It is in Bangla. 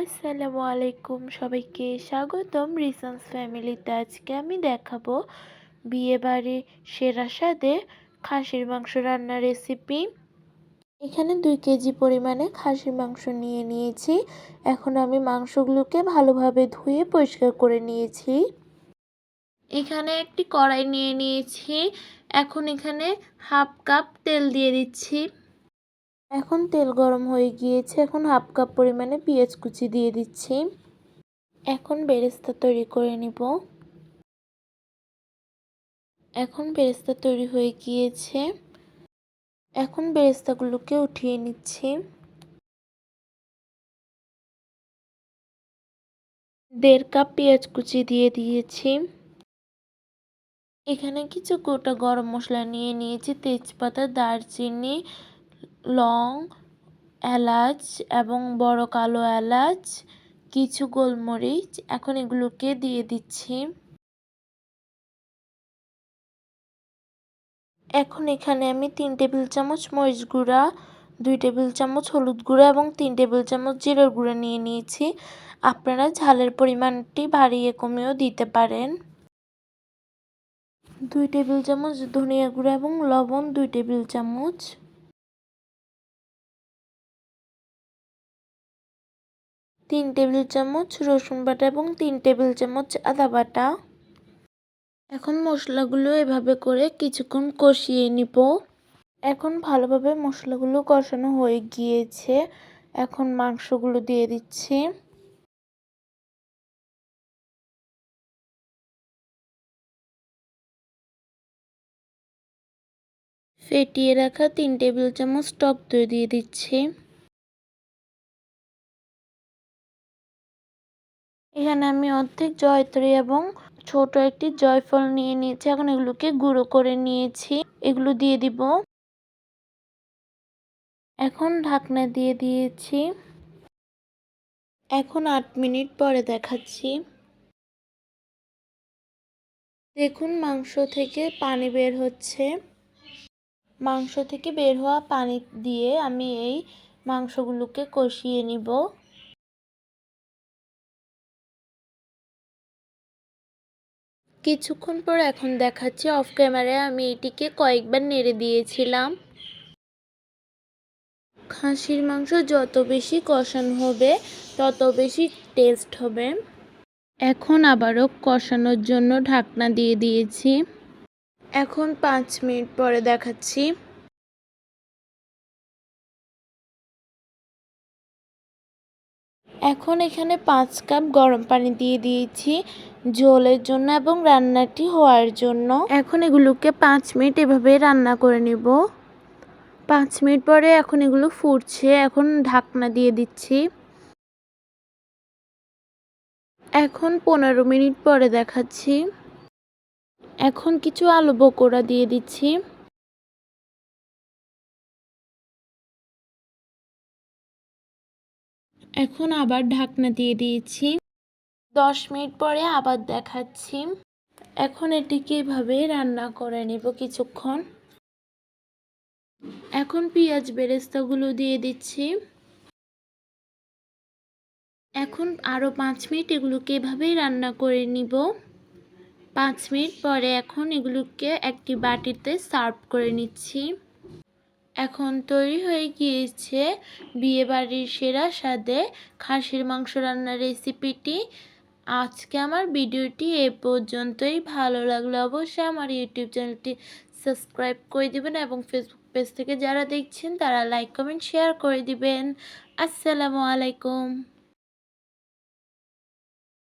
আসসালামু আলাইকুম, সবাইকে স্বাগতম রিসন্স ফ্যামিলিতে। আজকে আমি দেখাবো বিয়েবাড়ির সেরা স্বাদে খাসির মাংস রান্নার রেসিপি। এখানে 2 কেজি পরিমাণে খাসির মাংস নিয়ে নিয়েছি। এখন আমি মাংসগুলোকে ভালোভাবে ধুয়ে পরিষ্কার করে নিয়েছি। এখানে একটি কড়াই নিয়ে নিয়েছি। এখন এখানে হাফ কাপ তেল দিয়ে দিচ্ছি। এখন তেল গরম হয়ে গিয়েছে। এখন হাফ কাপ পরিমাণে পেঁয়াজ কুচি দিয়ে দিচ্ছি। এখন বেরেস্তা তৈরি করে নিব। এখন বেরেস্তা তৈরি হয়ে গিয়েছে। এখন বেরেস্তাগুলোকে উঠিয়ে নিচ্ছি। 1.5 কাপ পেঁয়াজ কুচি দিয়ে দিয়েছি। এখানে কিছু গোটা গরম মশলা নিয়ে নিয়েছি, তেজপাতা, দারচিনি, লং, এলাচ এবং বড় কালো এলাচ, কিছু গোলমরিচ। এখন এগুলোকে দিয়ে দিচ্ছি। এখন এখানে আমি 3 টেবিল চামচ মরিচ গুঁড়া, 2 টেবিল চামচ হলুদ গুঁড়া এবং 3 টেবিল চামচ জিরার গুঁড়া নিয়ে নিয়েছি। আপনারা ঝালের পরিমাণটি বাড়িয়ে কমিয়েও দিতে পারেন। 2 টেবিল চামচ ধনিয়া গুঁড়া এবং লবণ 2 টেবিল চামচ। 3 টেবিল চামচ রসুন বাটা এবং 3 টেবিল চামচ আদা বাটা। এখন মশলাগুলো এভাবে করে কিছুক্ষণ কষিয়ে নিব। এখন ভালোভাবে মশলাগুলো কষানো হয়ে গিয়েছে। এখন মাংসগুলো দিয়ে দিচ্ছি। ফেটিয়ে রাখা 3 টেবিল চামচ টক দই দিয়ে দিচ্ছি। এখানে আমি অর্ধেক জয়িত্রী এবং ছোট একটি জয়ফল নিয়ে নিয়েছি। এখন এগুলোকে গুঁড়ো করে নিয়েছি, এগুলো দিয়ে দিব। এখন ঢাকনা দিয়ে দিয়েছি। এখন 8 মিনিট পরে দেখাচ্ছি। দেখুন মাংস থেকে পানি বের হচ্ছে। মাংস থেকে বের হওয়া পানি দিয়ে আমি এই মাংসগুলোকে কষিয়ে নিব। কিছুক্ষণ পর এখন দেখাচ্ছি। অফ ক্যামেরায় আমি এটিকে কয়েকবার নেড়ে দিয়েছিলাম। খাসির মাংস যত বেশি কষানো হবে তত বেশি টেস্ট হবে। এখন আবারও কষানোর জন্য ঢাকনা দিয়ে দিয়েছি। এখন 5 মিনিট পরে দেখাচ্ছি। এখন এখানে 5 কাপ গরম পানি দিয়ে দিয়েছি ঝোলের জন্য এবং রান্নাটি হওয়ার জন্য। এখন এগুলোকে 5 মিনিট এভাবে রান্না করে নিব। 5 মিনিট পরে এখন এগুলো ফুটছে। এখন ঢাকনা দিয়ে দিচ্ছি। এখন 15 মিনিট পরে দেখাচ্ছি। এখন কিছু আলু বখরা দিয়ে দিচ্ছি। এখন আবার ঢাকনা দিয়ে দিয়েছি। 10 মিনিট পরে আবার দেখাচ্ছি। এখন এটিকে এভাবে রান্না করে নেব কিছুক্ষণ। এখন পেঁয়াজ বেরেস্তাগুলো দিয়ে দিচ্ছি। এখন আরও 5 মিনিট এগুলোকে এভাবেই রান্না করে নিব। 5 মিনিট পরে এখন এগুলোকে একটি বাটিতে সার্ভ করে নিচ্ছি। এখন তৈরি হয়ে গিয়েছে বিয়েবাড়ির সেরা স্বাদে খাসির মাংস রান্নার রেসিপিটি। আজকে আমার ভিডিওটি এ পর্যন্তই। ভালো লাগলে অবশ্যই আমার ইউটিউব চ্যানেলটি সাবস্ক্রাইব করে দিবেন এবং ফেসবুক পেজ থেকে যারা দেখছেন তারা লাইক কমেন্ট শেয়ার করে দিবেন। আসসালামু আলাইকুম।